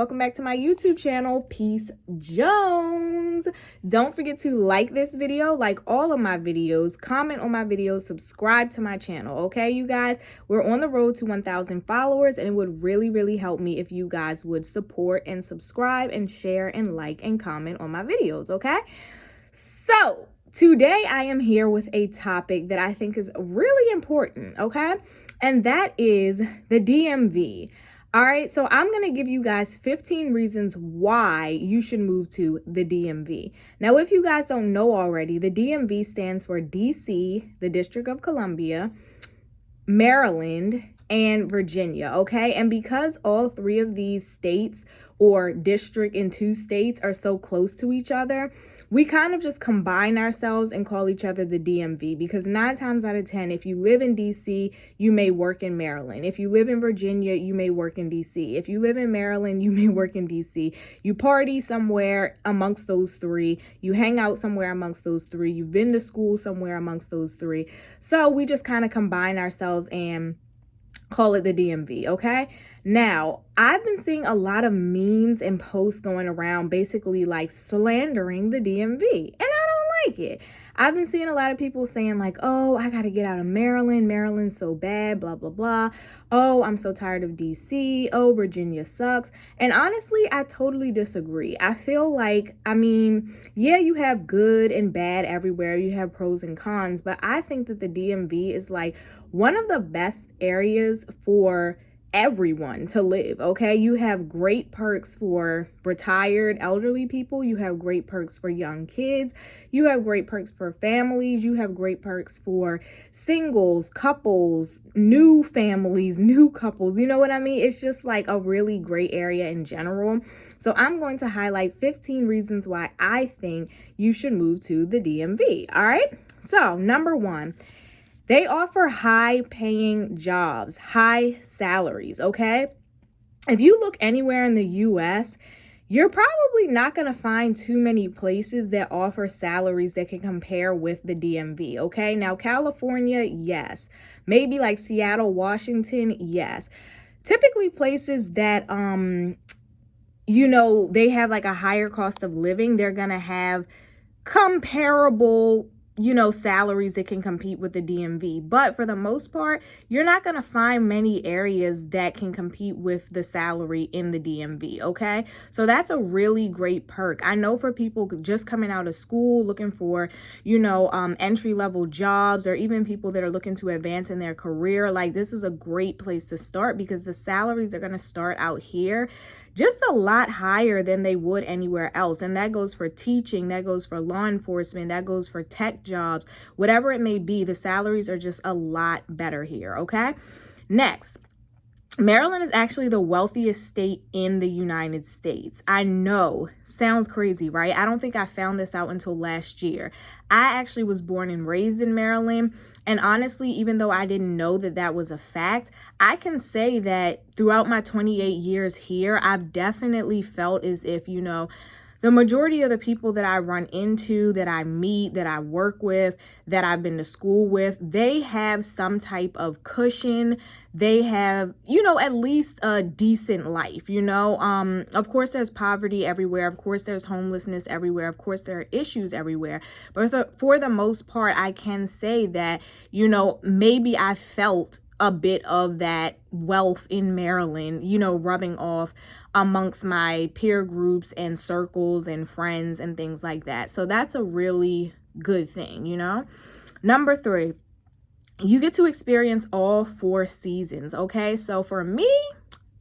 welcome back to my YouTube channel, Peace Jones. Don't forget to like this video, like all of my videos, comment on my videos, subscribe to my channel, okay, you guys? We're on the road to 1,000 followers, and it would really help me if you guys would support and subscribe and share and like and comment on my videos, okay? So today I am here with a topic that I think is really important, okay? And that is the DMV. All right, so I'm going to give you guys 15 reasons why you should move to the DMV. Now, if you guys don't know already, the DMV stands for DC, the District of Columbia, Maryland, and Virginia, okay? And because all three of these states or district in two states are so close to each other, we kind of just combine ourselves and call each other the DMV, because 9 times out of 10, if you live in DC, you may work in Maryland. If you live in Virginia, you may work in DC. If you live in Maryland, you may work in DC. You party somewhere amongst those three. You hang out somewhere amongst those three. You've been to school somewhere amongst those three. So we just kind of combine ourselves and call it the DMV, okay? Now, I've been seeing a lot of memes and posts going around basically like slandering the DMV, and I don't like it. I've been seeing a lot of people saying like, oh, I got to get out of Maryland. Maryland's so bad, blah, blah, blah. Oh, I'm so tired of DC. Oh, Virginia sucks. And honestly, I totally disagree. I feel like, yeah, you have good and bad everywhere. You have pros and cons, but I think that the DMV is like one of the best areas for everyone to live, okay? You have great perks for retired elderly people. You have great perks for young kids. You have great perks for families. You have great perks for singles, couples, new families, new couples. You know what I mean? It's just like a really great area in general. So I'm going to highlight 15 reasons why I think you should move to the DMV, all right? So number 1, they offer high-paying jobs, high salaries, okay? If you look anywhere in the U.S., you're probably not going to find too many places that offer salaries that can compare with the DMV, okay? Now, California, yes. Maybe like Seattle, Washington, yes. Typically places that, they have like a higher cost of living, they're going to have comparable salaries that can compete with the DMV. But for the most part, you're not going to find many areas that can compete with the salary in the DMV, okay? So that's a really great perk. I know for people just coming out of school looking for, entry-level jobs, or even people that are looking to advance in their career, like this is a great place to start because the salaries are going to start out here just a lot higher than they would anywhere else. And that goes for teaching, that goes for law enforcement, that goes for tech jobs, whatever it may be, the salaries are just a lot better here, okay? Next, Maryland is actually the wealthiest state in the United States. I know, sounds crazy, right? I don't think I found this out until last year. I actually was born and raised in Maryland. And honestly, even though I didn't know that that was a fact, I can say that throughout my 28 years here, I've definitely felt as if, the majority of the people that I run into, that I meet, that I work with, that I've been to school with, they have some type of cushion. They have, at least a decent life, Of course, there's poverty everywhere. Of course, there's homelessness everywhere. Of course, there are issues everywhere. But for the most part, I can say that, maybe I felt a bit of that wealth in Maryland, rubbing off amongst my peer groups and circles and friends and things like that. So that's a really good thing, Number 3, you get to experience all 4 seasons, okay? So for me,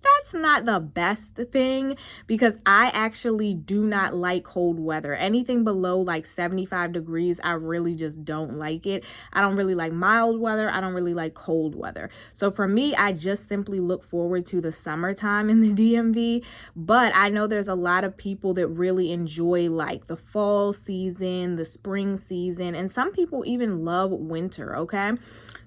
that's not the best thing because I actually do not like cold weather. Anything below like 75 degrees, I really just don't like it. I don't really like mild weather. I don't really like cold weather. So for me, I just simply look forward to the summertime in the DMV. But I know there's a lot of people that really enjoy like the fall season, the spring season, and some people even love winter, okay?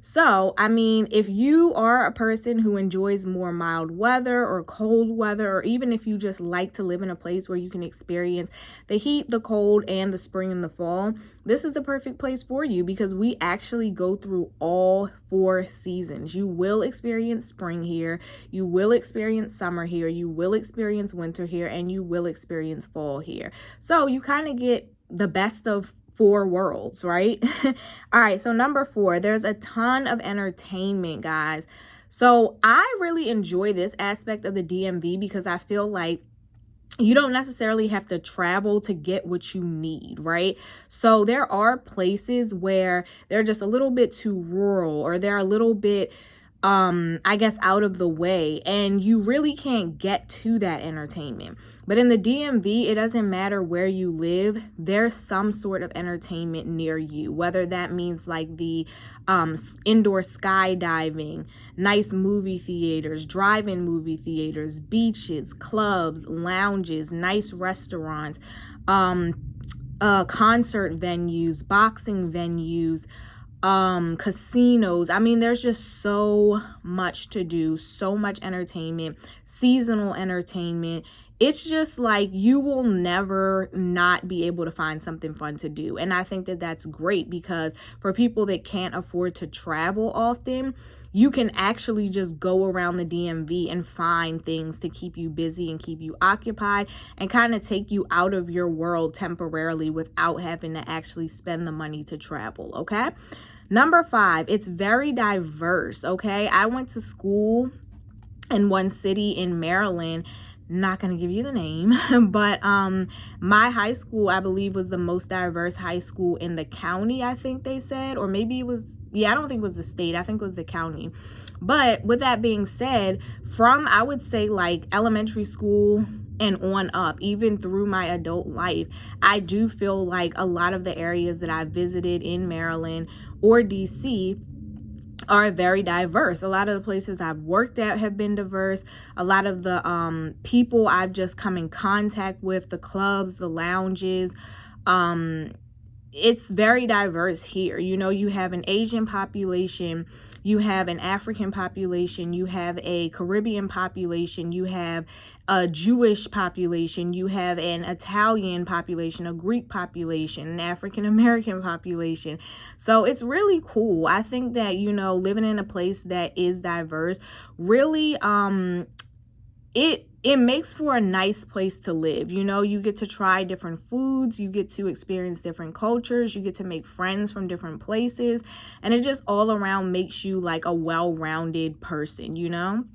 So, if you are a person who enjoys more mild weather weather or cold weather, or even if you just like to live in a place where you can experience the heat, the cold, and the spring and the fall, this is the perfect place for you, because we actually go through all 4 seasons. You will experience spring here, you will experience summer here, you will experience winter here, and you will experience fall here. So you kind of get the best of 4 worlds, right? All right, so number 4, there's a ton of entertainment, guys. So I really enjoy this aspect of the DMV because I feel like you don't necessarily have to travel to get what you need, right? So there are places where they're just a little bit too rural, or they're a little bit I guess out of the way, and you really can't get to that entertainment. But in the DMV, it doesn't matter where you live, there's some sort of entertainment near you, whether that means like the indoor skydiving, nice movie theaters, drive-in movie theaters, beaches, clubs, lounges, nice restaurants, concert venues, boxing venues, casinos. I mean, there's just so much to do, so much entertainment, seasonal entertainment. It's just like you will never not be able to find something fun to do. And I think that that's great, because for people that can't afford to travel often, you can actually just go around the DMV and find things to keep you busy and keep you occupied and kind of take you out of your world temporarily without having to actually spend the money to travel, okay? Number 5, it's very diverse, okay? I went to school in one city in Maryland. Not going to give you the name, but my high school, I believe, was the most diverse high school in the county, I think they said, or maybe it was, yeah, I don't think it was the state, I think it was the county. But with that being said, from, I would say, like elementary school and on up, even through my adult life, I do feel like a lot of the areas that I visited in Maryland or DC are very diverse. A lot of the places I've worked at have been diverse. A lot of the people I've just come in contact with, the clubs, the lounges, it's very diverse here. You know, you have an Asian population, you have an African population, you have a Caribbean population, you have a Jewish population, you have an Italian population, a Greek population, an African American population. So it's really cool. I think that, you know, living in a place that is diverse really it makes for a nice place to live. You know, you get to try different foods, you get to experience different cultures, you get to make friends from different places, and it just all around makes you like a well-rounded person, you know?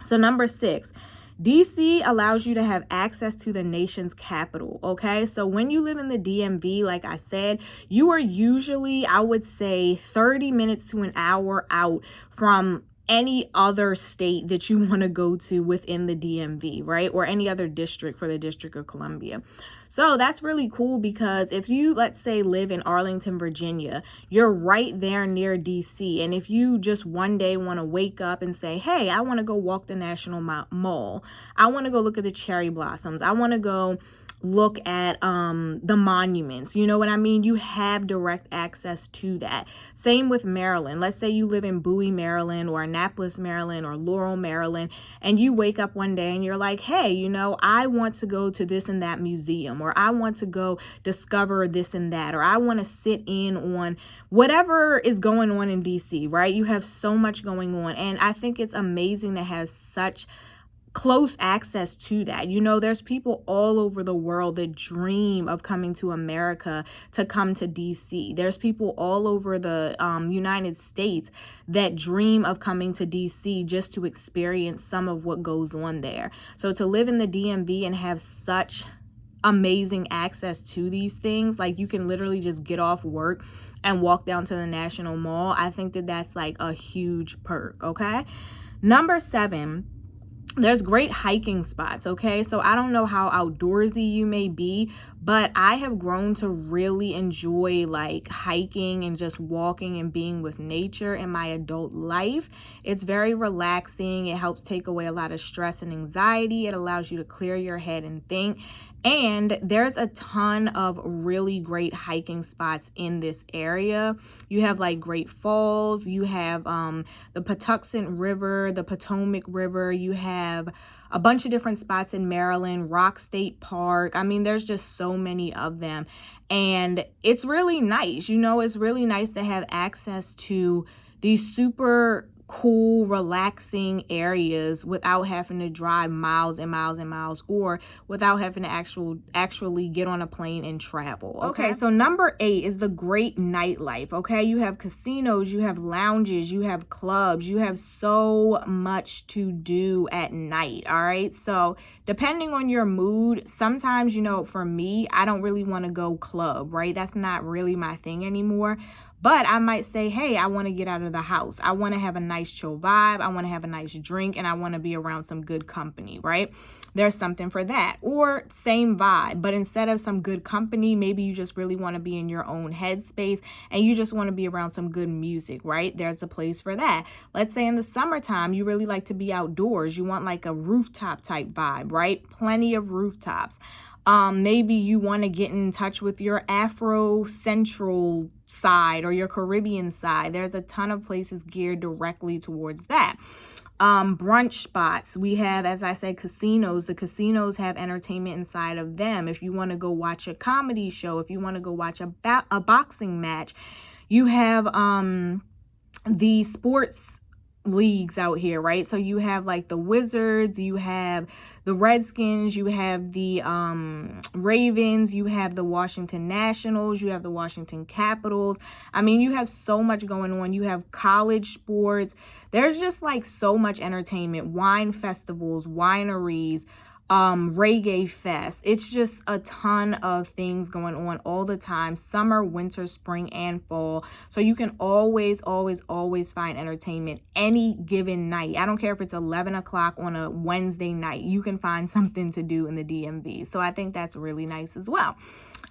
So number 6, DC allows you to have access to the nation's capital, okay? So when you live in the DMV, like I said, you are usually, I would say, 30 minutes to an hour out from any other state that you want to go to within the DMV, right? Or any other district for the District of Columbia. So that's really cool, because if you, let's say, live in Arlington, Virginia, you're right there near DC. And if you just one day want to wake up and say, hey, I want to go walk the National Mall, I want to go look at the cherry blossoms, I want to go look at the monuments, you know what I mean? You have direct access to that. Same with Maryland. Let's say you live in Bowie, Maryland, or Annapolis, Maryland, or Laurel, Maryland, and you wake up one day and you're like, hey, you know, I want to go to this and that museum, or I want to go discover this and that, or I want to sit in on whatever is going on in DC, right? You have so much going on, and I think it's amazing to have such close access to that. You know, there's people all over the world that dream of coming to America to come to DC. There's people all over the United States that dream of coming to DC just to experience some of what goes on there. So to live in the DMV and have such amazing access to these things, like you can literally just get off work and walk down to the National Mall, I think that that's like a huge perk, okay? Number 7, there's great hiking spots, okay? So I don't know how outdoorsy you may be, but I have grown to really enjoy like hiking and just walking and being with nature in my adult life. It's very relaxing. It helps take away a lot of stress and anxiety. It allows you to clear your head and think. And there's a ton of really great hiking spots in this area. You have like Great Falls, you have the Patuxent River, the Potomac River, you have have a bunch of different spots in Maryland, Rock State Park. I mean, there's just so many of them. And it's really nice. You know, it's really nice to have access to these super cool, relaxing areas without having to drive miles and miles and miles, or without having to actually get on a plane and travel. Okay, so number 8 is the great nightlife. Okay, you have casinos, you have lounges, you have clubs, you have so much to do at night. All right, so depending on your mood, sometimes, you know, for me, I don't really want to go club, right? That's not really my thing anymore. But I might say, hey, I want to get out of the house. I want to have a nice chill vibe. I want to have a nice drink, and I want to be around some good company, right? There's something for that. Or same vibe, but instead of some good company, maybe you just really want to be in your own headspace and you just want to be around some good music, right? There's a place for that. Let's say in the summertime, you really like to be outdoors. You want like a rooftop type vibe, right? Plenty of rooftops. Maybe you want to get in touch with your Afro Central side or your Caribbean side. There's a ton of places geared directly towards that. Brunch spots. We have, as I said, casinos. The casinos have entertainment inside of them. If you want to go watch a comedy show, if you want to go watch a boxing match, you have the sports leagues out here, right? So you have like the Wizards, you have the Redskins, you have the Ravens, you have the Washington Nationals, you have the Washington Capitals. I mean, you have so much going on. You have college sports. There's just like so much entertainment, wine festivals, wineries, reggae fest. It's just a ton of things going on all the time, summer, winter, spring, and fall. So you can always find entertainment any given night. I don't care if it's 11 o'clock on a Wednesday night, you can find something to do in the DMV. So I think that's really nice as well.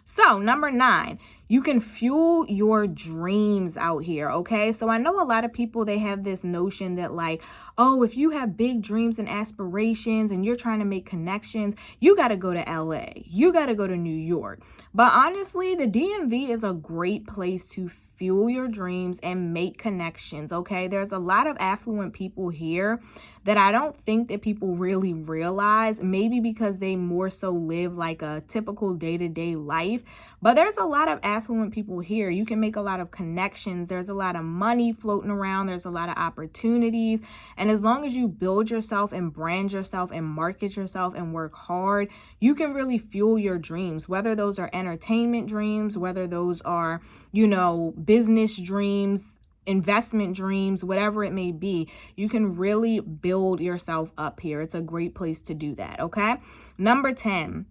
So number 9, you can fuel your dreams out here. Okay. So I know a lot of people, they have this notion that like, oh, if you have big dreams and aspirations and you're trying to make connections, you got to go to LA. You got to go to New York. But honestly, the DMV is a great place to fuel your dreams and make connections. Okay. There's a lot of affluent people here that I don't think that people really realize, maybe because they more so live like a typical day-to-day life. But there's a lot of affluent people here. You can make a lot of connections. There's a lot of money floating around. There's a lot of opportunities. And as long as you build yourself and brand yourself and market yourself and work hard, you can really fuel your dreams, whether those are entertainment dreams, whether those are, you know, business dreams, investment dreams, whatever it may be. You can really build yourself up here. It's a great place to do that. Okay. Number 10.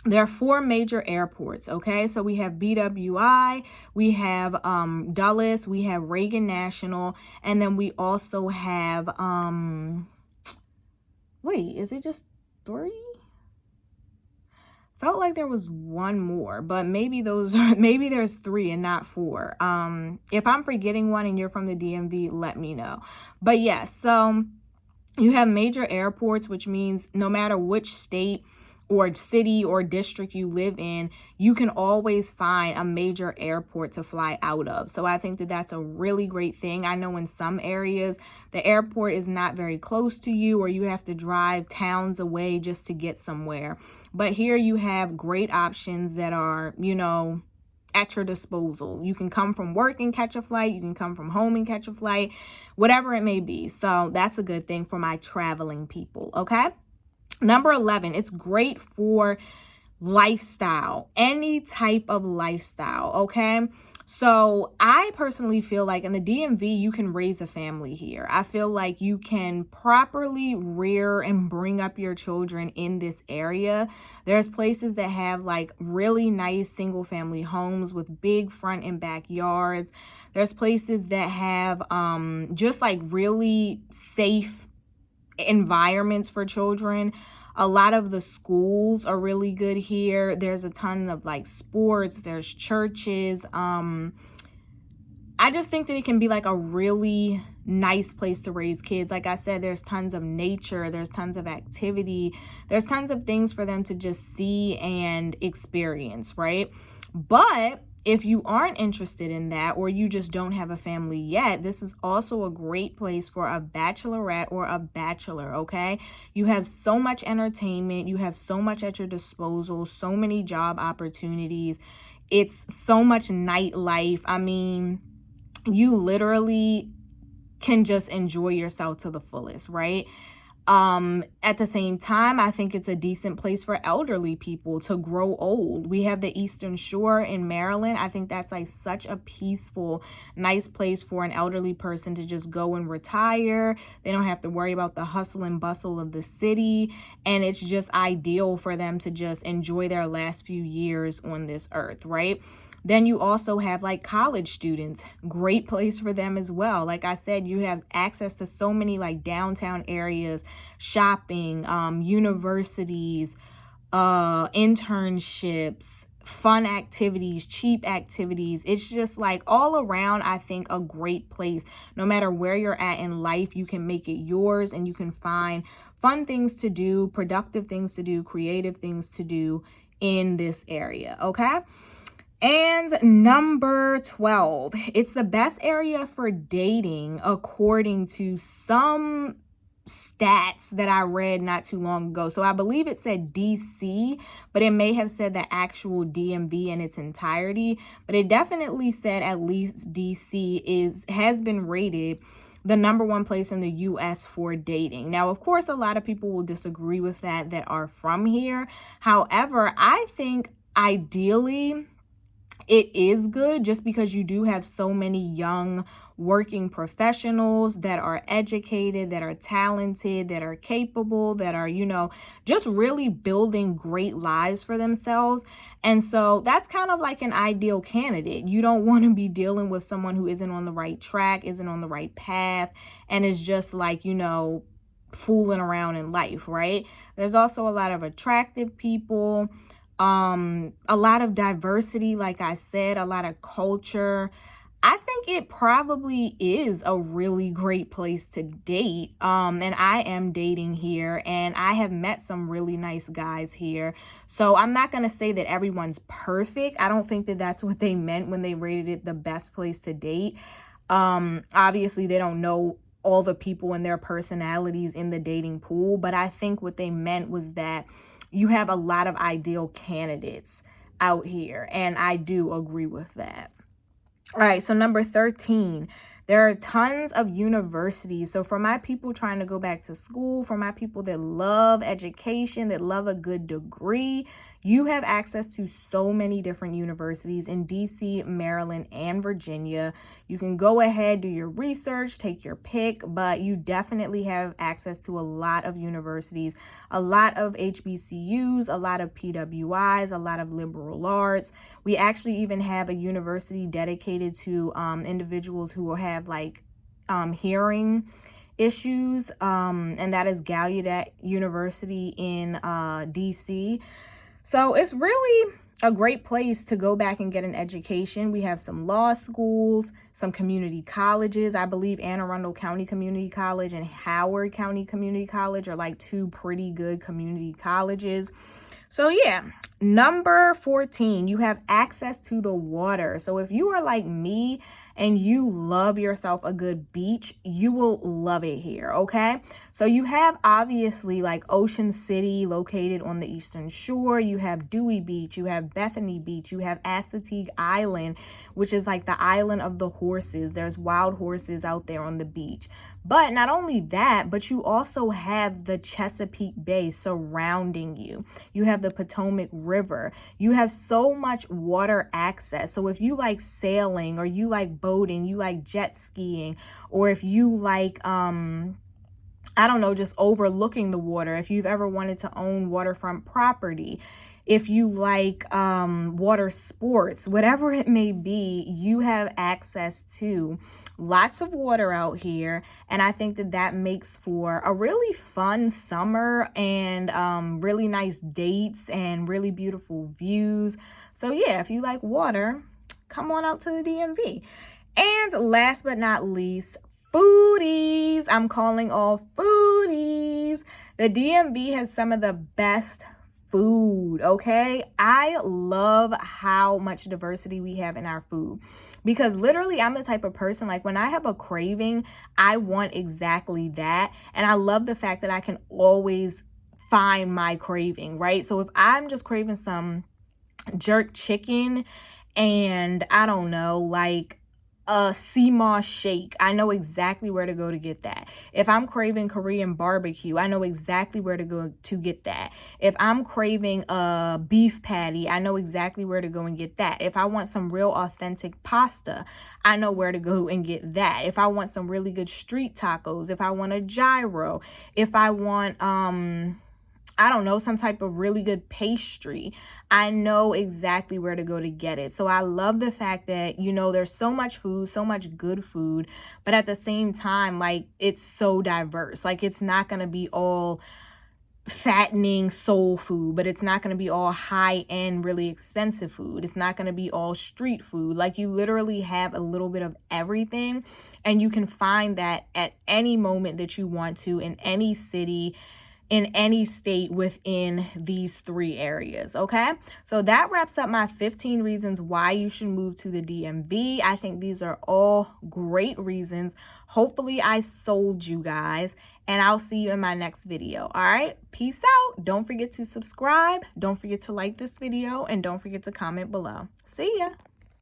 There are 4 major airports, okay? So we have BWI, we have Dulles, we have Reagan National, and then we also have, wait, is it just 3? Felt like there was one more, but maybe there's 3 and not 4. If I'm forgetting one and you're from the DMV, let me know. But yes, so you have major airports, which means no matter which state or city or district you live in, you can always find a major airport to fly out of. So I think that that's a really great thing. I know in some areas, the airport is not very close to you, or you have to drive towns away just to get somewhere. But here you have great options that are, you know, at your disposal. You can come from work and catch a flight. You can come from home and catch a flight, whatever it may be. So that's a good thing for my traveling people. Okay. Number 11, it's great for lifestyle, any type of lifestyle, okay? So I personally feel like in the DMV, you can raise a family here. I feel like you can properly rear and bring up your children in this area. There's places that have like really nice single family homes with big front and backyards. There's places that have just like really safe environments for children. A lot of the schools are really good here. There's a ton of like sports, there's churches. I just think that it can be like a really nice place to raise kids. Like I said, there's tons of nature, there's tons of activity, there's tons of things for them to just see and experience, right? But if you aren't interested in that, or you just don't have a family yet, this is also a great place for a bachelorette or a bachelor, okay? You have so much entertainment, you have so much at your disposal, so many job opportunities. It's so much nightlife. I mean, you literally can just enjoy yourself to the fullest, right? At the same time, I think it's a decent place for elderly people to grow old. We have the Eastern Shore in Maryland. I think that's like such a peaceful, nice place for an elderly person to just go and retire. They don't have to worry about the hustle and bustle of the city. And it's just ideal for them to just enjoy their last few years on this earth, right? Then you also have like college students, great place for them as well. Like I said, you have access to so many like downtown areas, shopping, universities, internships, fun activities, cheap activities. It's just like all around, I think, a great place. No matter where you're at in life, you can make it yours and you can find fun things to do, productive things to do, creative things to do in this area, okay? And number 12, it's the best area for dating according to some stats that I read not too long ago. So I believe it said DC, but it may have said the actual DMV in its entirety. But it definitely said at least DC has been rated the number one place in the US for dating. Now, of course, a lot of people will disagree with that are from here. However, I think ideally it is good just because you do have so many young working professionals that are educated, that are talented, that are capable, that are, just really building great lives for themselves. And so that's kind of like an ideal candidate. You don't want to be dealing with someone who isn't on the right track, isn't on the right path, and is just like, fooling around in life, right? There's also a lot of attractive people. A lot of diversity, like I said, a lot of culture. I think it probably is a really great place to date. And I am dating here and I have met some really nice guys here. So I'm not going to say that everyone's perfect. I don't think that that's what they meant when they rated it the best place to date. Obviously they don't know all the people and their personalities in the dating pool, but I think what they meant was that you have a lot of ideal candidates out here, and I do agree with that. All right, so number 13, there are tons of universities. So for my people trying to go back to school, for my people that love education, that love a good degree, you have access to so many different universities in DC, Maryland, and Virginia. You can go ahead, do your research, take your pick, but you definitely have access to a lot of universities, a lot of HBCUs, a lot of PWIs, a lot of liberal arts. We actually even have a university dedicated to individuals who have like hearing issues, and that is Gallaudet University in DC. So it's really a great place to go back and get an education. We have some law schools, some community colleges. I believe Anne Arundel County Community College and Howard County Community College are like two pretty good community colleges. So yeah, number 14, you have access to the water. So if you are like me and you love yourself a good beach, you will love it here, okay? So you have obviously like Ocean City located on the Eastern Shore. You have Dewey Beach, you have Bethany Beach, you have Assateague Island, which is like the island of the horses. There's wild horses out there on the beach. But not only that, but you also have the Chesapeake Bay surrounding you. You have the Potomac River. You have so much water access. So if you like sailing, or you like boating, you like jet skiing, or if you like, just overlooking the water, if you've ever wanted to own waterfront property, if you like water sports, whatever it may be, you have access to lots of water out here. And I think that makes for a really fun summer and really nice dates and really beautiful views. So yeah, if you like water, come on out to the DMV. And last but not least, foodies. I'm calling all foodies. The DMV has some of the best food, okay? I love how much diversity we have in our food, because literally I'm the type of person, like when I have a craving, I want exactly that. And I love the fact that I can always find my craving, right? So if I'm just craving some jerk chicken and I don't know, like a sea moss shake, I know exactly where to go to get that. If I'm craving Korean barbecue, I know exactly where to go to get that. If I'm craving a beef patty, I know exactly where to go and get that. If I want some real authentic pasta, I know where to go and get that. If I want some really good street tacos, if I want a gyro, if I want I don't know, some type of really good pastry, I know exactly where to go to get it. So I love the fact that, you know, there's so much food, so much good food, but at the same time, like, it's so diverse. Like, it's not going to be all fattening soul food, but it's not going to be all high end, really expensive food. It's not going to be all street food. Like, you literally have a little bit of everything, and you can find that at any moment that you want to, in any city, in any state within these 3 areas, okay? So that wraps up my 15 reasons why you should move to the DMV. I think these are all great reasons. Hopefully I sold you guys, and I'll see you in my next video, all right? Peace out. Don't forget to subscribe. Don't forget to like this video, and don't forget to comment below. See ya.